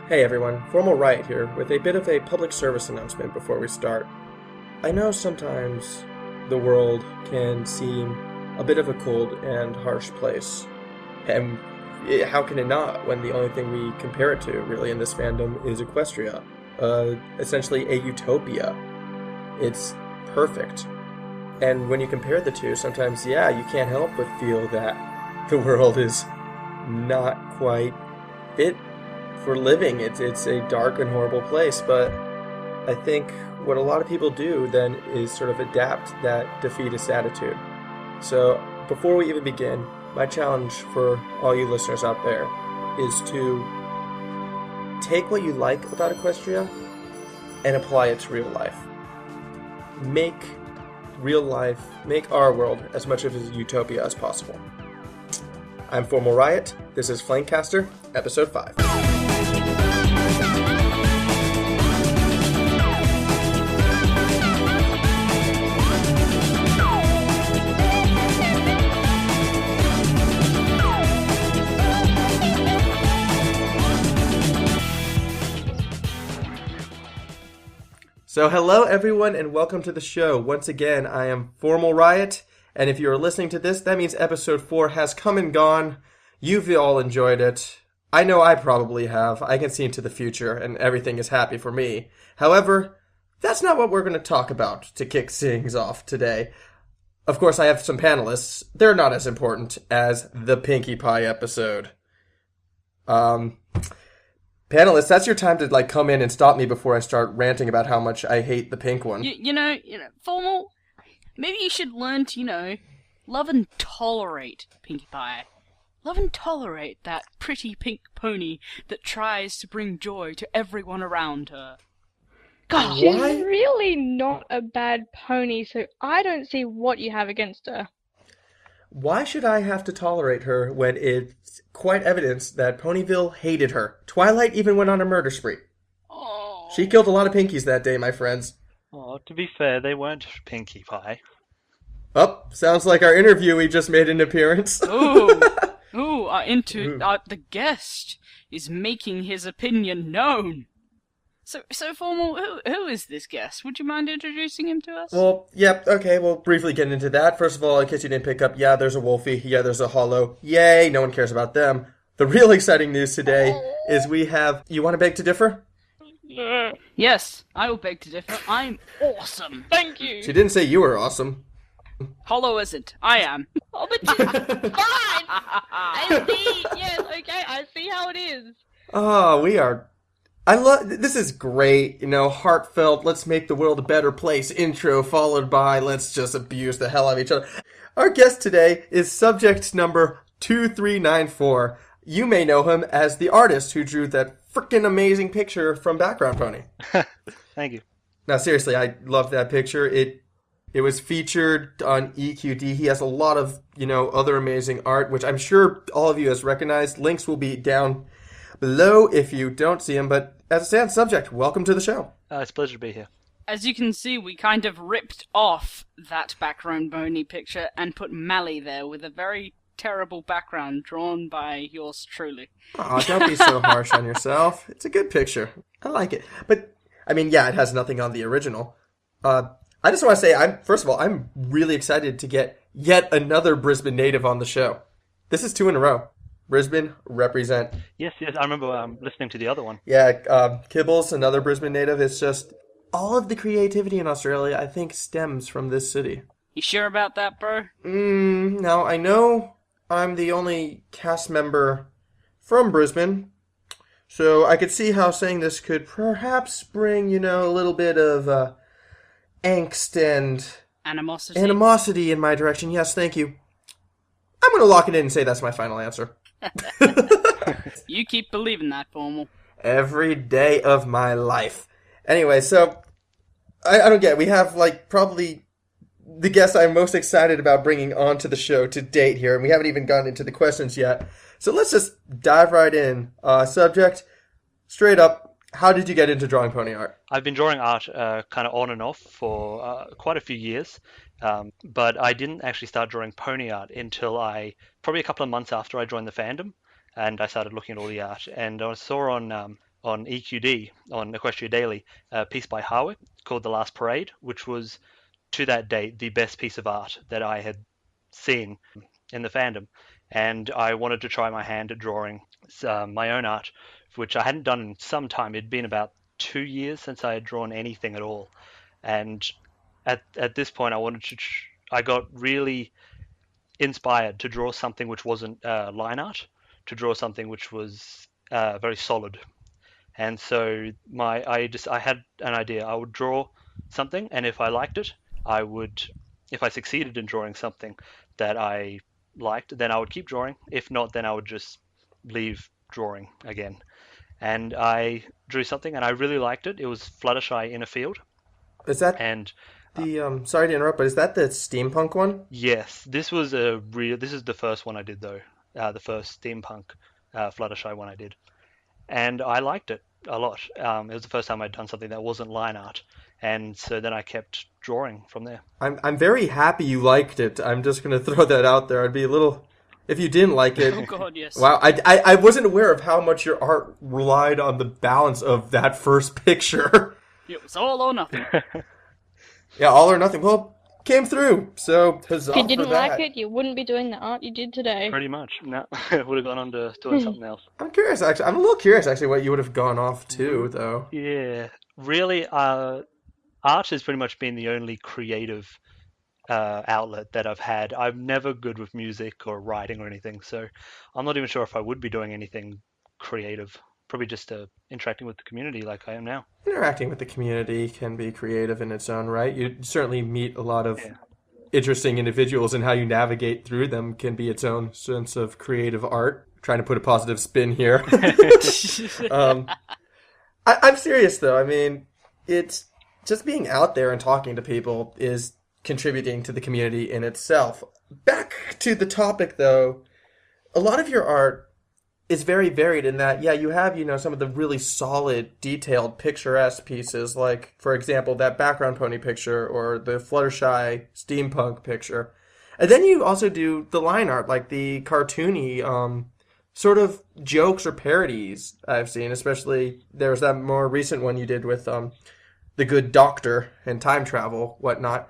Hey everyone, Formal Riot here with a bit of a public service announcement before we start. I know sometimes the world can seem a bit of a cold and harsh place, and how can it not when the only thing we compare it to really in this fandom is Equestria, essentially a utopia. It's perfect. And when you compare the two, sometimes, you can't help but feel that the world is not quite fit for living. It's a dark and horrible place, but I think what a lot of people do then is sort of adapt that defeatist attitude. So before we even begin, my challenge for all you listeners out there is to take what you like about Equestria and apply it to real life. Make our world as much of a utopia as possible. I'm Formal Riot, this is Flankcaster, Episode 5. So hello everyone and welcome to the show. Once again, I am Formal Riot, and if you're listening to this, that means episode 4 has come and gone. You've all enjoyed it. I know I probably have. I can see into the future and everything is happy for me. However, that's not what we're going to talk about to kick things off today. Of course, I have some panelists. They're not as important as the Pinkie Pie episode. Panelists, that's your time to come in and stop me before I start ranting about how much I hate the pink one. You know, Formal, maybe you should learn to, love and tolerate Pinkie Pie. Love and tolerate that pretty pink pony that tries to bring joy to everyone around her. God, She's really not a bad pony, so I don't see what you have against her. Why should I have to tolerate her when it's quite evident that Ponyville hated her? Twilight even went on a murder spree. Oh. She killed a lot of Pinkies that day, my friends. Oh, to be fair, they weren't Pinkie Pie. Oh, sounds like our interviewee just made an appearance. the guest is making his opinion known. So Formal, who is this guest? Would you mind introducing him to us? Well, yep, okay, we'll briefly get into that. First of all, in case you didn't pick up, there's a Wolfie, there's a Hollow. Yay, no one cares about them. The real exciting news today is we have... You want to beg to differ? Yes, I will beg to differ. I'm awesome. Thank you. She didn't say you were awesome. Hollow isn't. I am. Oh, but fine. I see. Yes, okay, I see how it is. Oh, we are... this is great, heartfelt, let's make the world a better place intro, followed by let's just abuse the hell out of each other. Our guest today is subject number 2394. You may know him as the artist who drew that frickin' amazing picture from Background Pony. Thank you. Now, seriously, I love that picture. It was featured on EQD. He has a lot of, other amazing art, which I'm sure all of you has recognized. Links will be down below if you don't see him, but as a stands subject, welcome to the show. It's a pleasure to be here. As you can see, we kind of ripped off that Background Pony picture and put Mally there with a very terrible background drawn by yours truly. Aw, don't be so harsh on yourself. It's a good picture. I like it. But, it has nothing on the original. I just want to say, I'm really excited to get yet another Brisbane native on the show. This is 2 in a row. Brisbane, represent. Yes, I remember listening to the other one. Yeah, Kibbles, another Brisbane native. It's just all of the creativity in Australia, I think, stems from this city. You sure about that, bro? Now, I know I'm the only cast member from Brisbane, so I could see how saying this could perhaps bring, a little bit of angst and animosity in my direction. Yes, thank you. I'm going to lock it in and say that's my final answer. You keep believing that, Formal. Every day of my life. Anyway, so I don't get it. We have probably the guest I'm most excited about bringing onto the show to date here, and we haven't even gotten into the questions yet. So let's just dive right in. Subject, straight up, how did you get into drawing pony art? I've been drawing art kind of on and off for quite a few years. But I didn't actually start drawing pony art until probably a couple of months after I joined the fandom, and I started looking at all the art. And I saw on on EQD, on Equestrian Daily, a piece by Harwick called The Last Parade, which was, to that date, the best piece of art that I had seen in the fandom. And I wanted to try my hand at drawing my own art, which I hadn't done in some time. It'd been about 2 years since I had drawn anything at all. And at this point, I got really inspired to draw something which wasn't line art, to draw something which was very solid. And so I had an idea. I would draw something, and if I liked it, if I succeeded in drawing something that I liked, then I would keep drawing. If not, then I would just leave drawing again. And I drew something, and I really liked it. It was Fluttershy in a field. Is that And sorry to interrupt, but is that the steampunk one? yes, this is the first one I did, though. The first steampunk Fluttershy one I did. And I liked it a lot. It was the first time I'd done something that wasn't line art. And so then I kept drawing from there. I'm very happy you liked it. I'm just going to throw that out there. I'd be a little... If you didn't like it... Oh god, yes. Wow, I wasn't aware of how much your art relied on the balance of that first picture. It was all or nothing. Yeah, all or nothing. Well, came through, so huzzah If you didn't for that. like it, you wouldn't be doing the art you did today. Pretty much. No, would have gone on to doing something else. I'm curious, actually. I'm a little curious, actually, what you would have gone off to, though. Yeah, really, art has pretty much been the only creative outlet that I've had. I'm never good with music or writing or anything, so I'm not even sure if I would be doing anything creative. Probably just interacting with the community like I am now. Interacting with the community can be creative in its own right. You certainly meet a lot of interesting individuals, and how you navigate through them can be its own sense of creative art. Trying to put a positive spin here. I'm serious, though. I mean, it's just being out there and talking to people is contributing to the community in itself. Back to the topic, though, a lot of your art is very varied in that, you have, some of the really solid, detailed, picturesque pieces, like, for example, that background pony picture or the Fluttershy steampunk picture. And then you also do the line art, like the cartoony sort of jokes or parodies I've seen, especially there's that more recent one you did with the Good Doctor and time travel, whatnot.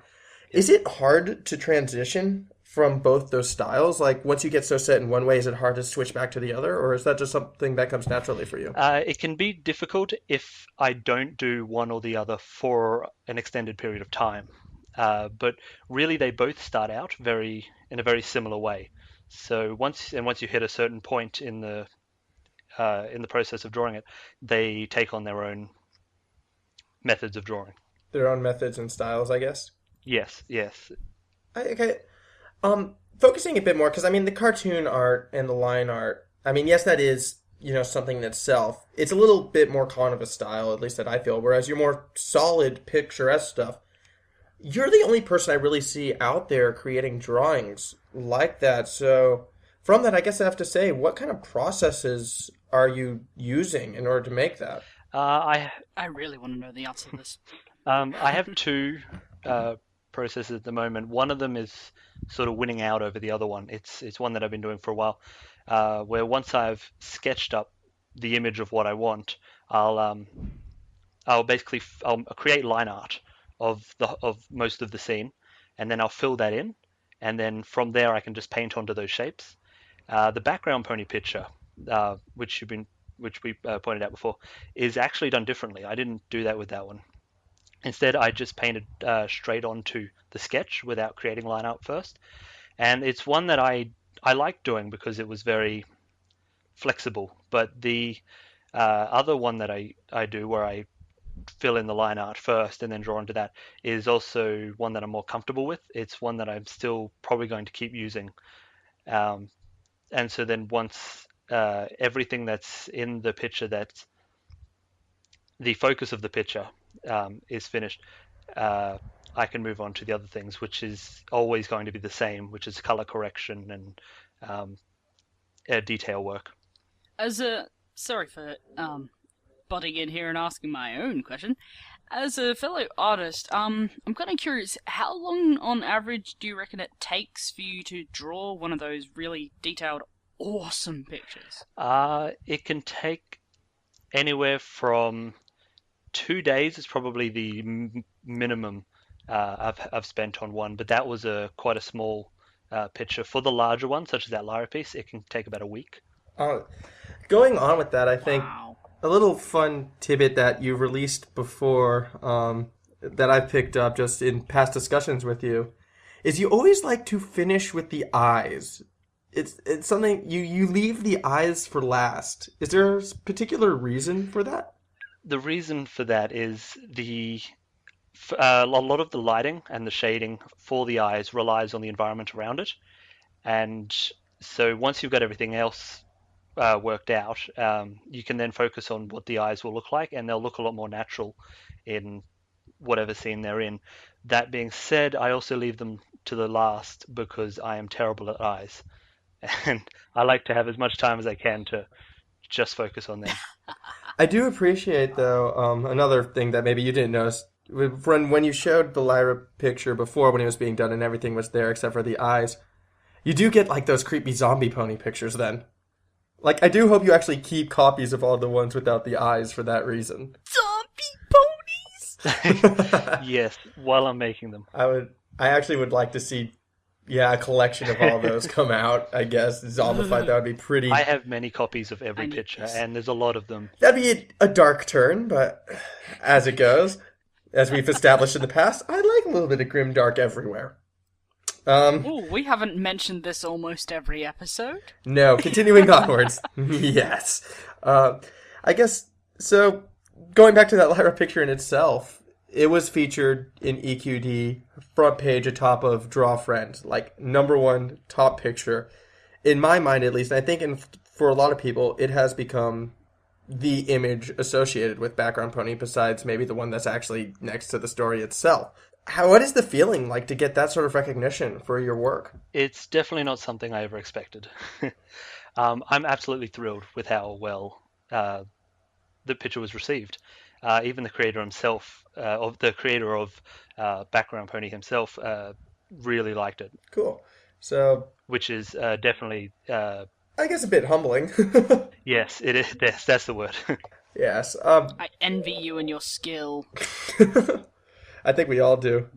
Is it hard to transition from both those styles? Like, once you get so set in one way, is it hard to switch back to the other, or is that just something that comes naturally for you? It can be difficult if I don't do one or the other for an extended period of time. But really, they both start out in a very similar way. So once you hit a certain point in the process of drawing it, they take on their own methods of drawing. Their own methods and styles, I guess. Yes. Okay. Focusing a bit more, because, I mean, the cartoon art and the line art, I mean, yes, that is, something in itself. It's a little bit more con of a style, at least that I feel, whereas your more solid, picturesque stuff, you're the only person I really see out there creating drawings like that. So, from that, I guess I have to say, what kind of processes are you using in order to make that? I really want to know the answer to this. I have two processes at the moment. One of them is sort of winning out over the other one. It's one that I've been doing for a while, where once I've sketched up the image of what I want, I'll create line art of most of the scene, and then I'll fill that in, and then from there I can just paint onto those shapes. The background pony picture, which we pointed out before, is actually done differently. I didn't do that with that one. Instead, I just painted straight onto the sketch without creating line art first. And it's one that I like doing because it was very flexible. But the other one that I do, where I fill in the line art first and then draw onto that, is also one that I'm more comfortable with. It's one that I'm still probably going to keep using. And so then once everything that's in the picture, that's the focus of the picture, is finished, I can move on to the other things, which is always going to be the same, which is color correction and detail work. Sorry for butting in here and asking my own question. As a fellow artist, I'm kind of curious, how long on average do you reckon it takes for you to draw one of those really detailed, awesome pictures? It can take anywhere from 2 days is probably the minimum I've spent on one, but that was quite a small picture. For the larger ones, such as that Lyra piece, it can take about a week. Going on with that, I think Wow. a little fun tidbit that you released before that I picked up just in past discussions with you is you always like to finish with the eyes. It's something you leave the eyes for last. Is there a particular reason for that? The reason for that is a lot of the lighting and the shading for the eyes relies on the environment around it. And so once you've got everything else worked out, you can then focus on what the eyes will look like, and they'll look a lot more natural in whatever scene they're in. That being said, I also leave them to the last because I am terrible at eyes. And I like to have as much time as I can to just focus on them. I do appreciate, though, another thing that maybe you didn't notice. When you showed the Lyra picture before when it was being done and everything was there except for the eyes, you do get, like, those creepy zombie pony pictures then. Like, I do hope you actually keep copies of all the ones without the eyes for that reason. Zombie ponies! Yes, while I'm making them. I actually would like to see, a collection of all those come out, I guess. Zombified, that would be pretty... I have many copies of every I need picture, this. and there's a lot of them. That'd be a dark turn, but as it goes, as we've established in the past, I like a little bit of grimdark everywhere. Ooh, we haven't mentioned this almost every episode. No, continuing onwards. Yes. I guess, so, going back to that Lyra picture in itself, it was featured in EQD, front page atop of Draw Friend, like #1 top picture. In my mind, at least, I think for a lot of people, it has become the image associated with Background Pony, besides maybe the one that's actually next to the story itself. What is the feeling like to get that sort of recognition for your work? It's definitely not something I ever expected. I'm absolutely thrilled with how well the picture was received. Even the creator himself, the creator of Background Pony himself, really liked it. Cool. So, which is definitely, I guess, a bit humbling. yes, it is. That's the word. Yes. I envy you and your skill. I think we all do.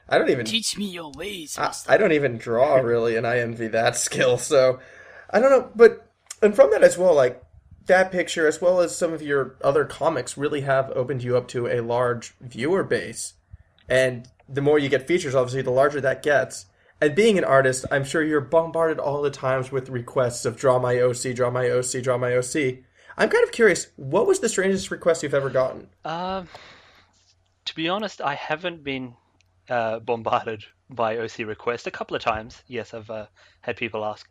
I don't even Teach me your ways, master. I don't even draw really, and I envy that skill. So I don't know, and from that as well, like that picture, as well as some of your other comics, really have opened you up to a large viewer base. And the more you get features, obviously, the larger that gets. And being an artist, I'm sure you're bombarded all the times with requests of draw my OC, draw my OC, draw my OC. I'm kind of curious, what was the strangest request you've ever gotten? To be honest, I haven't been bombarded by OC requests. A couple of times, yes, I've had people ask.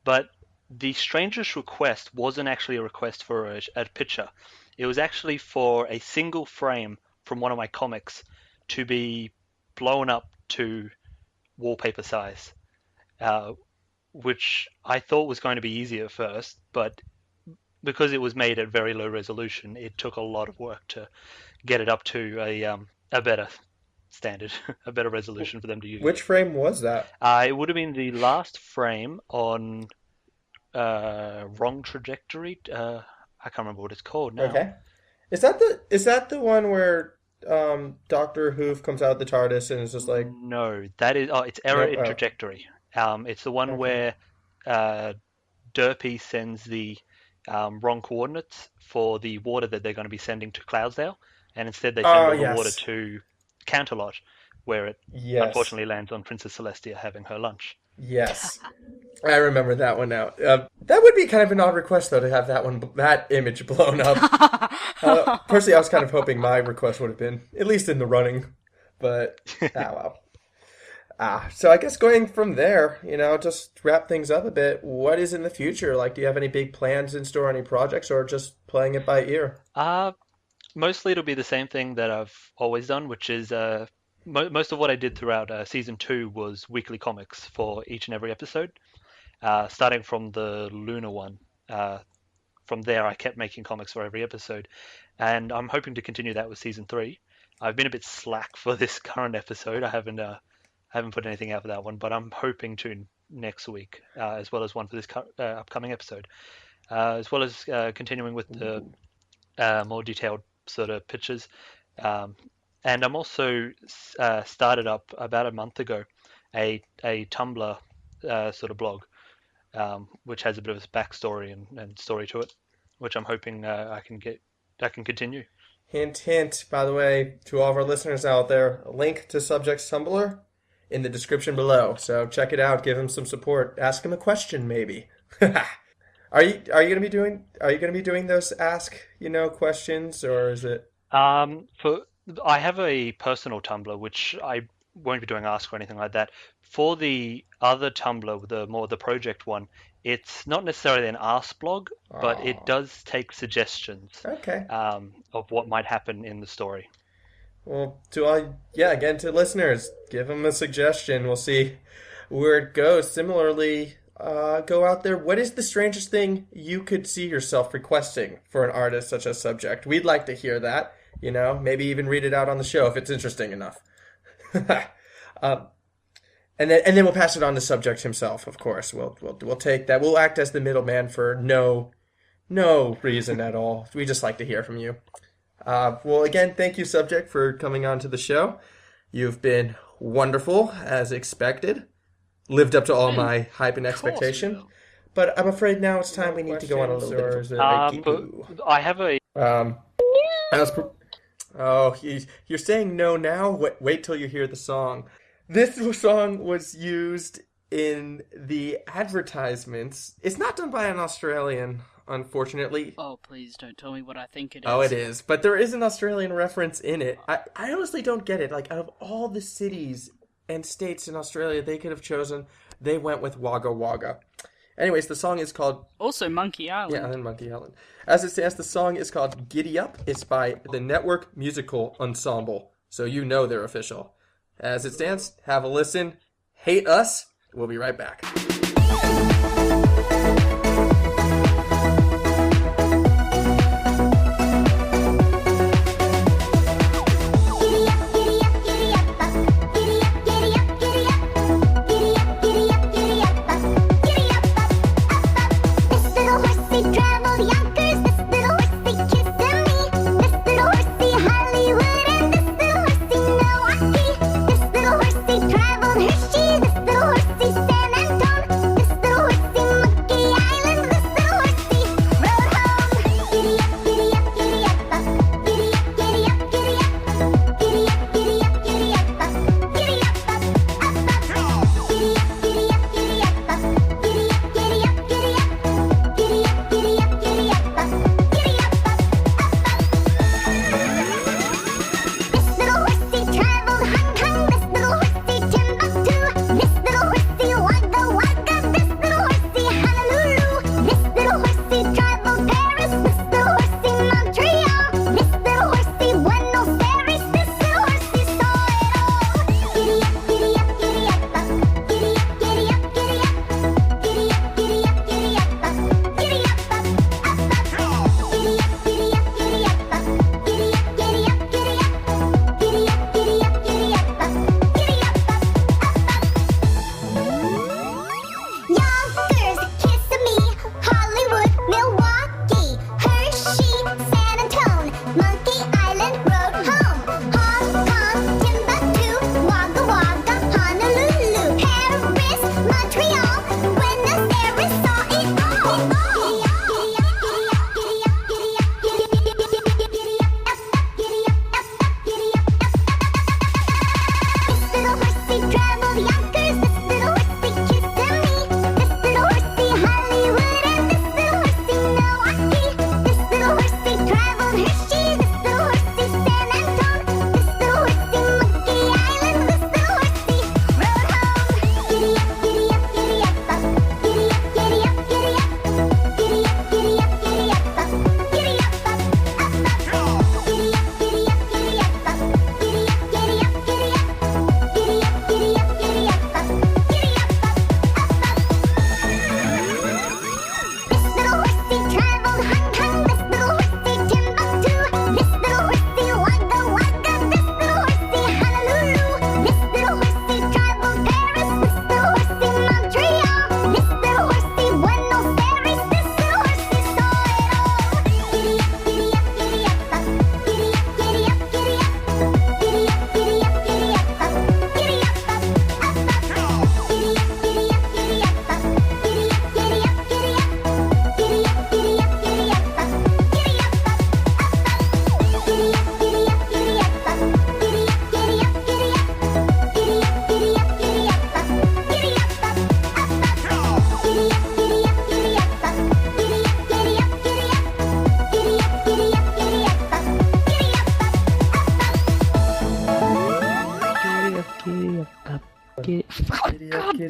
But the strangest request wasn't actually a request for a picture. It was actually for a single frame from one of my comics to be blown up to wallpaper size, which I thought was going to be easy at first, but because it was made at very low resolution, it took a lot of work to get it up to a better standard, a better resolution for them to use. Which frame was that? It would have been the last frame on Wrong Trajectory. I can't remember what it's called now. Okay. Is that the one where Dr. Hoof comes out of the TARDIS and is just like... No, that is... Oh, it's Error in Trajectory. It's the one where Derpy sends the wrong coordinates for the water that they're going to be sending to Cloudsdale, and instead they send all the water to Canterlot, where it unfortunately lands on Princess Celestia having her lunch. Yes. I remember that one now. That would be kind of an odd request, though, to have that image blown up. Personally, I was kind of hoping my request would have been at least in the running, but well. So I guess going from there, just wrap things up a bit. What is in the future? Like, do you have any big plans in store, any projects, or just playing it by ear? Mostly it'll be the same thing that I've always done, which is most of what I did throughout Season 2 was weekly comics for each and every episode, starting from the Luna one. From there, I kept making comics for every episode, and I'm hoping to continue that with Season 3. I've been a bit slack for this current episode. I haven't put anything out for that one, but I'm hoping to next week, as well as one for this upcoming episode, as well as continuing with the more detailed sort of pictures. And I'm also started up about a month ago a Tumblr sort of blog, which has a bit of a backstory and story to it, which I'm hoping I can continue. Hint, hint, by the way, to all of our listeners out there, a link to Subject's Tumblr in the description below. So check it out, give him some support, ask him a question maybe. Are you going to be doing those ask, questions, or is it I have a personal Tumblr which I won't be doing ask or anything like that. For the other Tumblr, the project one, it's not necessarily an ask blog, but it does take suggestions Okay. Of what might happen in the story. Well, again, to listeners, give them a suggestion. We'll see where it goes. Similarly, go out there. What is the strangest thing you could see yourself requesting for an artist such as Subject? We'd like to hear that. Maybe even read it out on the show if it's interesting enough. And then we'll pass it on to Subject himself. Of course, we'll take that. We'll act as the middleman for no reason at all. We just like to hear from you. Well, again, thank you, Subject, for coming on to the show. You've been wonderful, as expected. Lived up to all my hype and expectation. But I'm afraid now it's time we need to go on a little bit of but I have a... you're saying no now? Wait till you hear the song. This song was used in the advertisements. It's not done by an Australian, unfortunately. Oh, please don't tell me what I think it is. Oh, it is. But there is an Australian reference in it. I honestly don't get it. Like, out of all the cities and states in Australia they could have chosen, they went with Wagga Wagga. Anyways, the song is called... Also Monkey Island. Yeah, and Monkey Island. As it stands, the song is called Giddy Up. It's by the Network Musical Ensemble. So you know they're official. As it stands, have a listen. Hate us. We'll be right back. Traveled Hershey, this little horsey San Antone.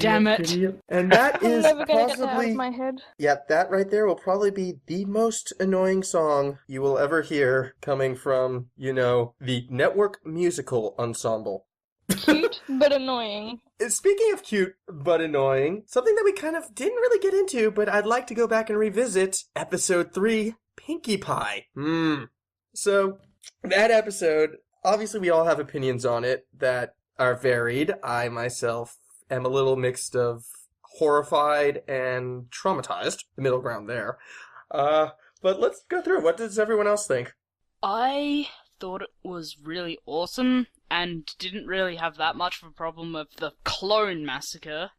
damn it. Giddy. And that I'm is never gonna get that out possibly... of my head. Yep, that right there will probably be the most annoying song you will ever hear coming from, the Network Musical Ensemble. Cute, but annoying. Speaking of cute but annoying, something that we kind of didn't really get into, but I'd like to go back and revisit, episode 3, Pinkie Pie. So, that episode, obviously we all have opinions on it that are varied. I myself am a little mixed of horrified and traumatized, the middle ground there. But let's go through it. What does everyone else think? I thought it was really awesome and didn't really have that much of a problem with the clone massacre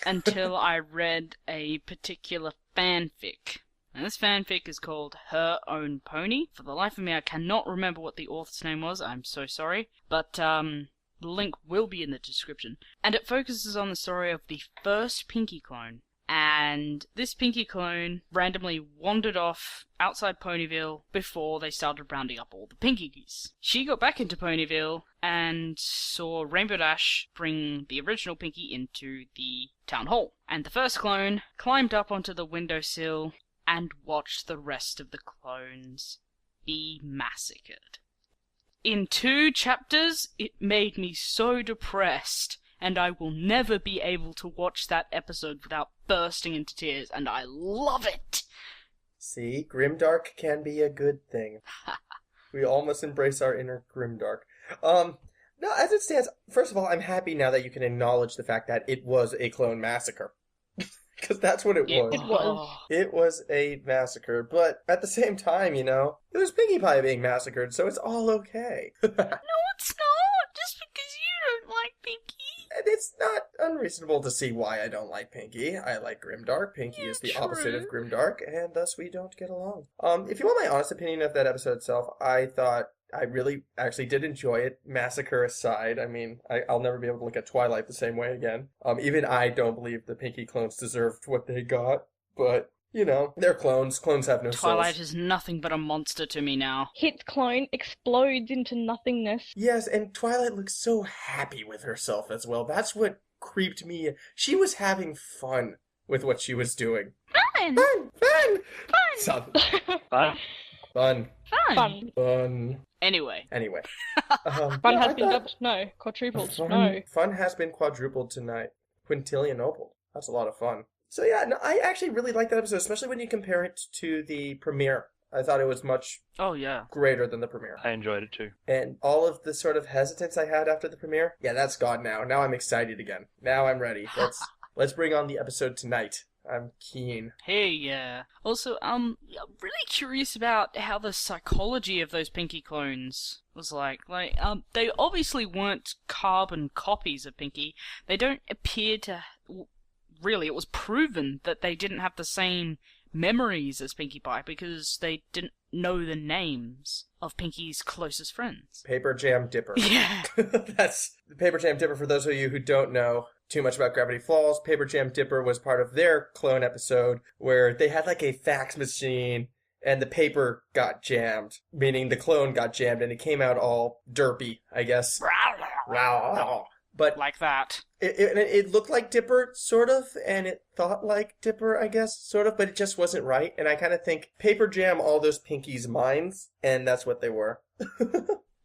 until I read a particular fanfic. And this fanfic is called Her Own Pony. For the life of me, I cannot remember what the author's name was. I'm so sorry. But, the link will be in the description. And it focuses on the story of the first Pinkie clone. And this Pinkie clone randomly wandered off outside Ponyville before they started rounding up all the Pinkies. She got back into Ponyville and saw Rainbow Dash bring the original Pinkie into the town hall. And the first clone climbed up onto the windowsill and watched the rest of the clones be massacred. In 2 chapters, it made me so depressed, and I will never be able to watch that episode without bursting into tears, and I love it! See, grimdark can be a good thing. We all must embrace our inner grimdark. No, as it stands, first of all, I'm happy now that you can acknowledge the fact that it was a clone massacre. Because that's what it was. It was. It was a massacre, but at the same time, it was Pinkie Pie being massacred, so it's all okay. No, it's not! Just because you don't like Pinkie. And it's not unreasonable to see why I don't like Pinkie. I like Grimdark. Pinkie is the opposite of Grimdark, and thus we don't get along. If you want my honest opinion of that episode itself, I thought I really actually did enjoy it, massacre aside. I mean, I'll never be able to look at Twilight the same way again. Even I don't believe the Pinkie clones deserved what they got, but, they're clones. Clones have no Twilight souls. is nothing but a monster to me now. Hit clone explodes into nothingness. Yes, and Twilight looks so happy with herself as well. That's what creeped me. She was having fun with what she was doing. Fun! Fun! Fun! Fun. Fun. Fun! Fun. Anyway. Fun has been doubled. No. Quadrupled. No. Fun has been quadrupled tonight. Quintillion-opled. That's a lot of fun. So yeah, no, I actually really like that episode, especially when you compare it to the premiere. I thought it was much greater than the premiere. I enjoyed it too. And all of the sort of hesitance I had after the premiere, yeah, that's gone now. Now I'm excited again. Now I'm ready. Let's bring on the episode tonight. I'm keen. Hey, yeah. Also, I'm really curious about how the psychology of those Pinkie clones was like. They obviously weren't carbon copies of Pinkie. They don't appear to... Really, it was proven that they didn't have the same memories as Pinkie Pie because they didn't know the names of Pinkie's closest friends. Paper Jam Dipper. Yeah. That's Paper Jam Dipper. For those of you who don't know too much about Gravity Falls, Paper Jam Dipper was part of their clone episode where they had like a fax machine and the paper got jammed, meaning the clone got jammed and it came out all derpy, I guess. But like that. It looked like Dipper, sort of, and it thought like Dipper, I guess, sort of, but it just wasn't right. And I kind of think Paper Jam all those Pinkies' minds, and that's what they were.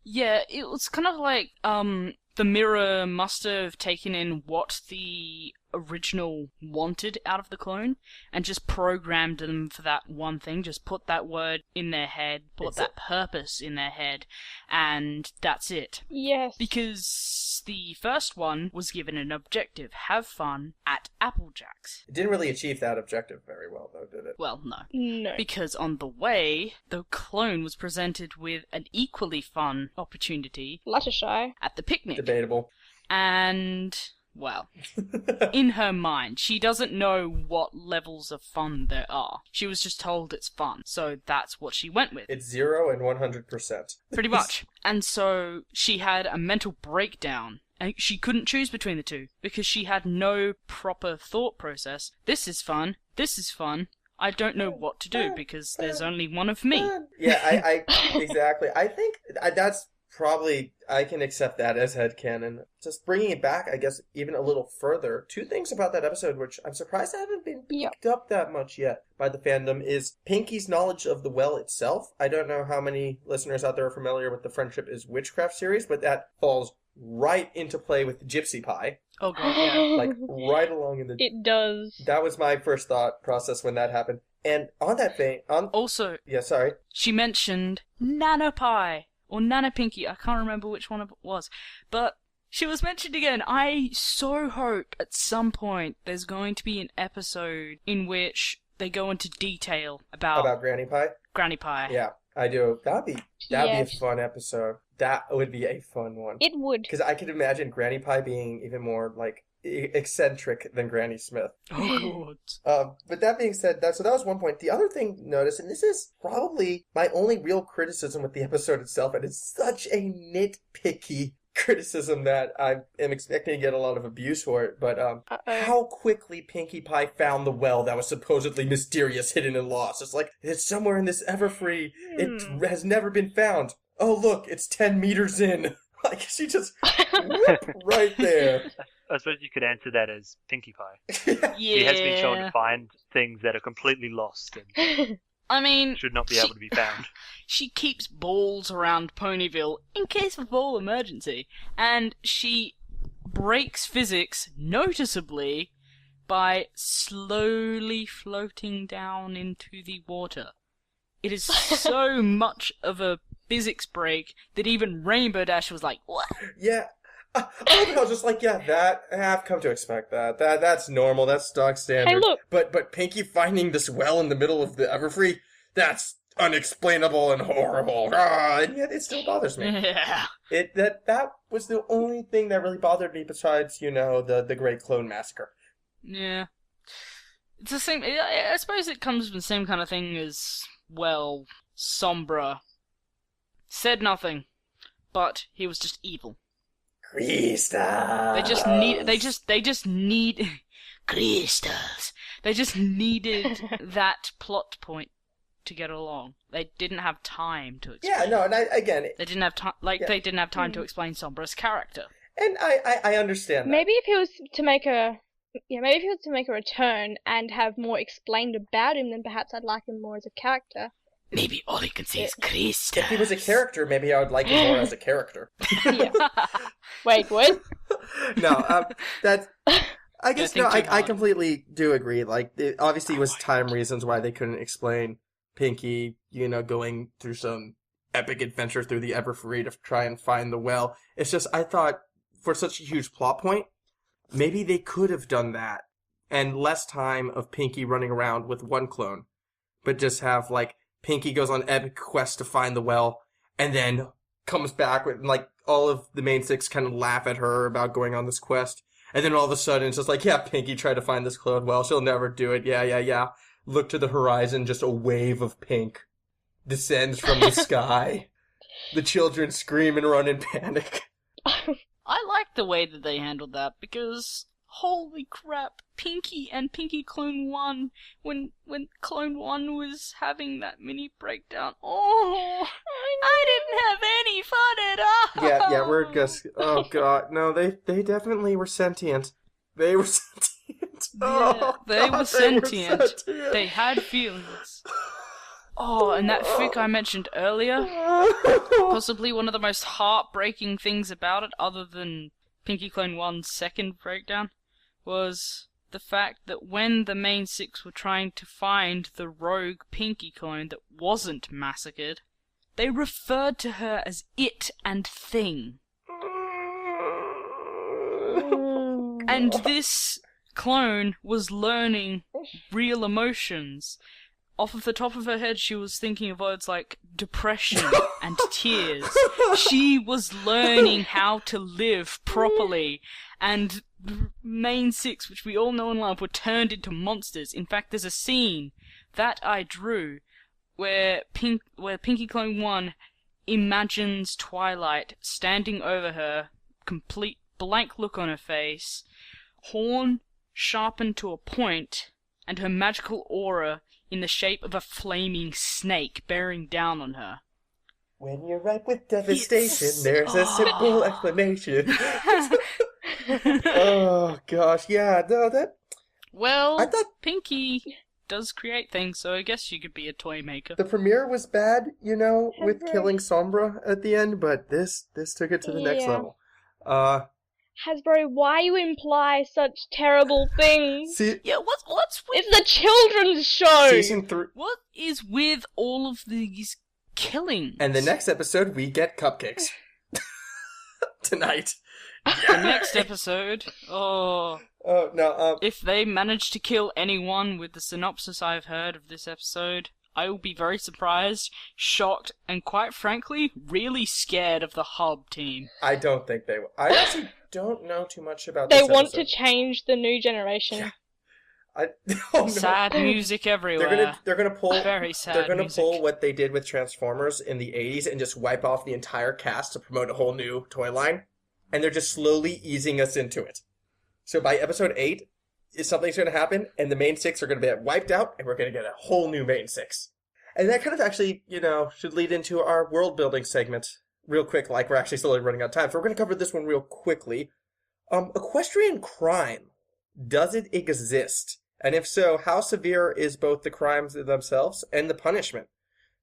Yeah, it was kind of like, the mirror must have taken in what the original wanted out of the clone and just programmed them for that one thing, just put that word in their head, put that purpose in their head, and that's it. Yes. Because the first one was given an objective, have fun at Applejack's. It didn't really achieve that objective very well, though, did it? Well, no. No. Because on the way, the clone was presented with an equally fun opportunity Fluttershy. at the picnic. Debatable. And... well, in her mind, she doesn't know what levels of fun there are. She was just told it's fun, so that's what she went with. It's 0 and 100%. Pretty much. And so she had a mental breakdown, and she couldn't choose between the two, because she had no proper thought process. This is fun. This is fun. I don't know what to do, because there's only one of me. Yeah, I exactly. I think that's probably I can accept that as headcanon. Just bringing it back, I guess, even a little further. Two things about that episode, which I'm surprised haven't been picked up that much yet by the fandom, is Pinky's knowledge of the well itself. I don't know how many listeners out there are familiar with the Friendship is Witchcraft series, but that falls right into play with Gypsy Pie. Oh god, yeah. Like, right along in the... It does. That was my first thought process when that happened. And on that vein... Also... Yeah, sorry. She mentioned Nanopie, or Nanopinky, I can't remember which one it was, but she was mentioned again. I so hope at some point there's going to be an episode in which they go into detail about Granny Pie? Granny Pie. Yeah, I do. That'd be Yes. a fun episode. That would be a fun one. It would. Because I could imagine Granny Pie being even more, like, eccentric than Granny Smith. Oh god. But that being said, that was one point. The other thing to notice, and this is probably my only real criticism with the episode itself, and it's such a nitpicky criticism that I am expecting to get a lot of abuse for it, but how quickly Pinkie Pie found the well that was supposedly mysterious, hidden, and lost. It's like, it's somewhere in this Everfree. It has never been found. Oh, look, it's 10 meters in. Like, she just whoop, right there. I suppose you could answer that as Pinkie Pie. Yeah. He has been shown to find things that are completely lost and I mean... should not be able to be found. She keeps balls around Ponyville in case of all emergency, and she breaks physics noticeably by slowly floating down into the water. It is so much of a physics break that even Rainbow Dash was like, what? Yeah. I was just like, yeah, I've come to expect that. That's normal, that's stock standard. Hey, look. But Pinky finding this well in the middle of the Everfree, that's unexplainable and horrible. And yet it still bothers me. Yeah. That was the only thing that really bothered me besides, the Great Clone Massacre. Yeah. It's the same, I suppose it comes from the same kind of thing as, well, Sombra. Said nothing, but he was just evil. Crystals. They just need crystals. They just needed that plot point to get along. They didn't have time to explain. Yeah, no, and they didn't have time. They didn't have time to explain Sombra's character. And I understand that. Maybe if he was to make a return and have more explained about him, then perhaps I'd like him more as a character. Maybe all he can see is crystals. If he was a character, maybe I would like him more as a character. Yeah. Wait, what? No, that's... I guess, no, I completely do agree. Like, obviously it was time reasons why they couldn't explain Pinky, going through some epic adventure through the Everfree to try and find the well. It's just, I thought, for such a huge plot point, maybe they could have done that, and less time of Pinky running around with one clone, but just have, like, Pinky goes on epic quest to find the well, and then comes back with, like, all of the main six kind of laugh at her about going on this quest. And then all of a sudden it's just like, yeah, Pinky tried to find this clone well. She'll never do it. Yeah. Look to the horizon, just a wave of pink descends from the sky. The children scream and run in panic. I like the way that they handled that, because holy crap, Pinky and Pinky Clone 1, when Clone 1 was having that mini breakdown, I didn't have any fun at all! Yeah, we're just, oh god, no, they definitely were sentient. They were sentient. They were sentient. They had feelings. Oh, and that fic I mentioned earlier, possibly one of the most heartbreaking things about it, other than Pinky Clone 1's second breakdown, was the fact that when the main six were trying to find the rogue Pinky clone that wasn't massacred, they referred to her as it and thing. And this clone was learning real emotions. Off of the top of her head, she was thinking of words like depression and tears. She was learning how to live properly, and the main six, which we all know and love, were turned into monsters. In fact, there's a scene that I drew where Pinky Clone 1 imagines Twilight standing over her, complete blank look on her face, horn sharpened to a point, and her magical aura in the shape of a flaming snake bearing down on her. When you're ripe with devastation, there's a simple explanation. Oh, gosh. Yeah, no, that... Well, I thought Pinky does create things, so I guess you could be a toy maker. the premiere was bad, you know, with Hasbro. killing Sombra at the end, but this took it to the next Yeah. level. Hasbro, why you imply such terrible things? See, Yeah, what's with It's a children's show! season 3... what is with all of these killings? And the next episode, we get cupcakes. Tonight. The next episode, oh, Oh, no, if they manage to kill anyone with the synopsis I've heard of this episode, I will be very surprised, shocked, and quite frankly, really scared of the Hub team. I don't think they will. I actually don't know too much about They this want to episode. change the new generation. Oh, no. Sad music everywhere. They're gonna pull Very sad They're gonna music. pull what they did with Transformers in the 80s and just wipe off the entire cast to promote a whole new toy line. And they're just slowly easing us into it. So by episode 8, something's gonna happen, and the main 6 are gonna be wiped out, and we're gonna get a whole new main 6. And that kind of actually, you know, should lead into our world building segment real quick, like we're actually slowly running out of time. So we're gonna cover this one real quickly. Equestrian crime. Does it exist? And if so, how severe is both the crimes themselves and the punishment?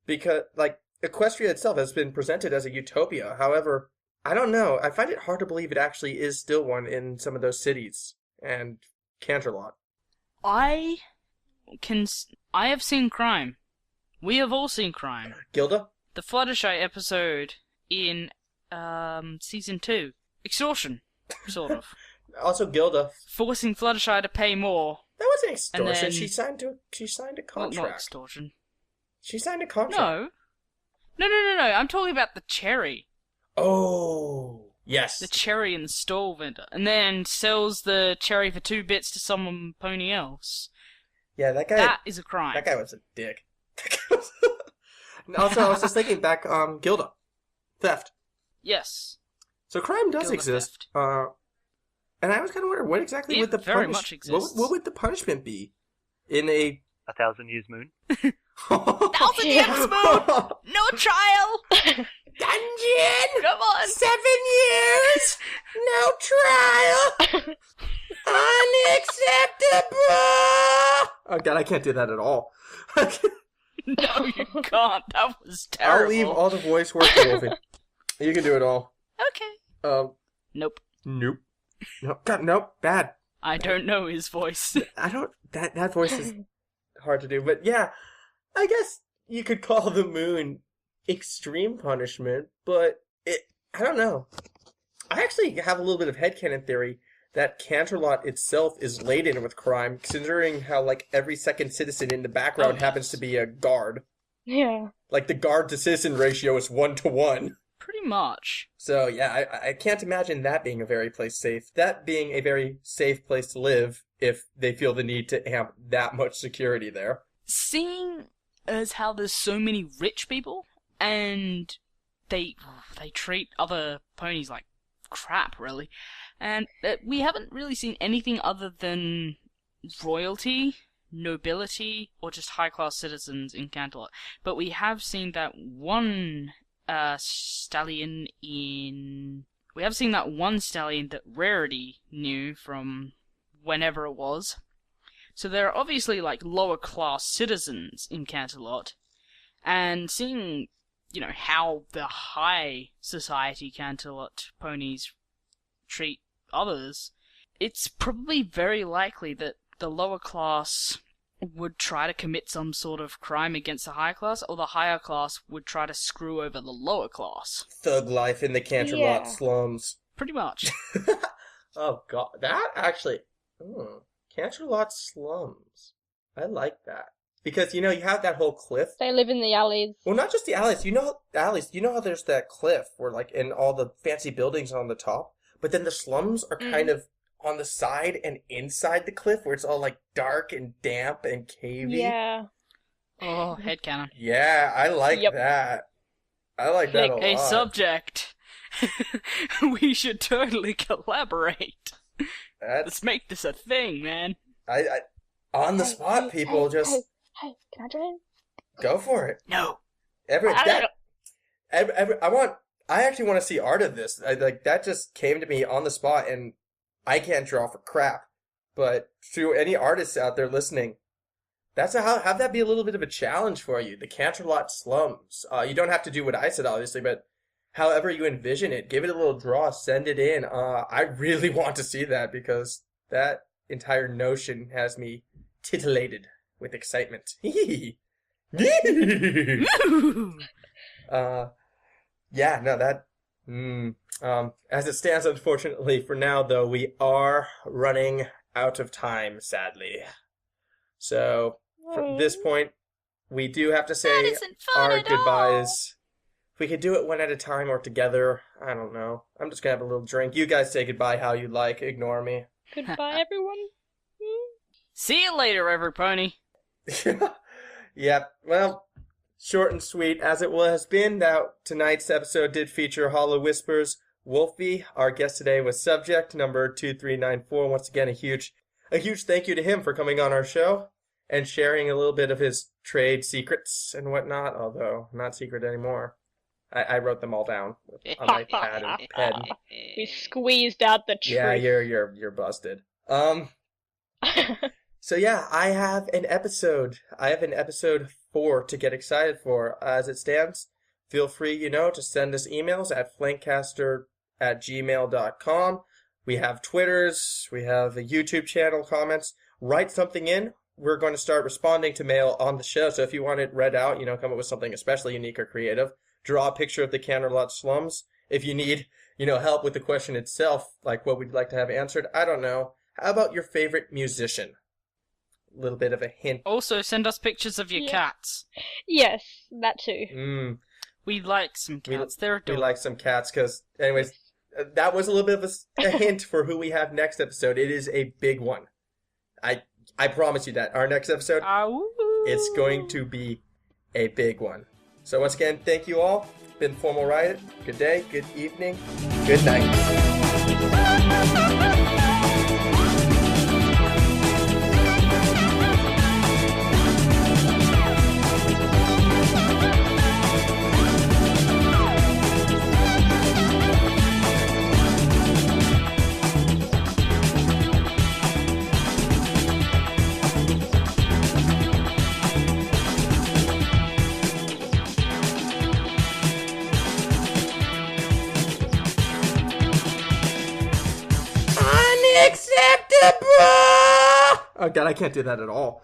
Because, like, Equestria itself has been presented as a utopia. However, I don't know. I find it hard to believe it actually is still one in some of those cities. And Canterlot. I have seen crime. We have all seen crime. Gilda? The Fluttershy episode in season 2. Extortion, sort of. Also Gilda. Forcing Fluttershy to pay more. That wasn't extortion. And then- She signed a Well, contract. not extortion. She signed a contract. No. I'm talking about the cherry. Oh, yes. The cherry in the stall vendor. And then sells the cherry for 2 bits to someone pony else. Yeah, that guy. That is a crime. That guy was a dick. And also, I was just thinking back, Gilda. Theft. Yes. So crime does Gilda exist. theft. And I was kind of wondering, what exactly It would the very much exists. What would the punishment be? In a... 1,000 Years Moon. 1,000 years moon! No trial! Dungeon! Come on! 7 years! No trial! Unacceptable! Oh god, I can't do that at all. No, you can't. That was terrible. I'll leave all the voice work to Wolfie. You can do it all. Okay. Nope. Nope. No, god, nope. Bad. I don't know his voice. I don't... That voice is hard to do, but yeah. I guess you could call the moon extreme punishment, but I don't know. I actually have a little bit of headcanon theory that Canterlot itself is laden with crime, considering how, like, every second citizen in the background happens to be a guard. Yeah. Like, the guard-to-citizen ratio is 1-to-1. Pretty much. So, yeah, I can't imagine that being a very safe place to live if they feel the need to amp that much security there. Seeing as how there's so many rich people, and they treat other ponies like crap, really, and we haven't really seen anything other than royalty, nobility, or just high-class citizens in Canterlot. But we have seen that one stallion in... We have seen that one stallion that Rarity knew from whenever it was. So there are obviously, like, lower-class citizens in Canterlot, and seeing, you know, how the high society Canterlot ponies treat others, it's probably very likely that the lower class would try to commit some sort of crime against the high class, or the higher class would try to screw over the lower class. Thug life in the Canterlot Yeah. slums. Pretty much. Oh god, that actually... Canterlot slums. I like that. Because, you know, you have that whole cliff. They live in the alleys. Well, not just the alleys. You know how there's that cliff where, like, and all the fancy buildings on the top, but then the slums are kind of on the side and inside the cliff where it's all, like, dark and damp and cavey. Yeah. Oh, headcanon. Yeah, I like Yep. that. I like that a lot. A subject. We should totally collaborate. That's, Let's make this a thing, man. I on the spot, people just Hey, can I join in? go for it. No. Everett, I don't I actually want to see art of this. That just came to me on the spot, and I can't draw for crap. But to any artists out there listening, have that be a little bit of a challenge for you. The Canterlot slums. You don't have to do what I said, obviously, but however you envision it, give it a little draw, send it in. I really want to see that because that entire notion has me titillated with excitement. Yeah, no, that. As it stands, unfortunately, for now, though, we are running out of time, sadly. So, from this point, we do have to say isn't fun our at all. goodbyes. If we could do it one at a time or together, I don't know. I'm just gonna have a little drink. You guys say goodbye how you like. Ignore me. Goodbye, everyone. See you later, Everpony. Yep. Well, short and sweet as it has been. Now, tonight's episode did feature Hollow Whispers. Wolfie, our guest today, was subject number 2394. Once again, a huge thank you to him for coming on our show and sharing a little bit of his trade secrets and whatnot, although not secret anymore. I wrote them all down on my pad and pen. We squeezed out the truth. Yeah, you're busted. So yeah, I have an episode 4 to get excited for. As it stands, feel free, to send us emails at flankcaster@gmail.com. We have Twitters, we have a YouTube channel, comments. Write something in. We're going to start responding to mail on the show. So if you want it read out, come up with something especially unique or creative. Draw a picture of the Canterlot slums. If you need, help with the question itself, like what we'd like to have answered, I don't know. How about your favorite musician? A little bit of a hint. Also, send us pictures of your cats. Yes, that too. We like some cats. They're adorable. We like some cats, because, anyways, that was a little bit of a hint for who we have next episode. It is a big one. I promise you that. Our next episode, it's going to be a big one. So once again, thank you all. It's been Formal Riot. Good day, good evening, good night. Unacceptable! Oh god, I can't do that at all.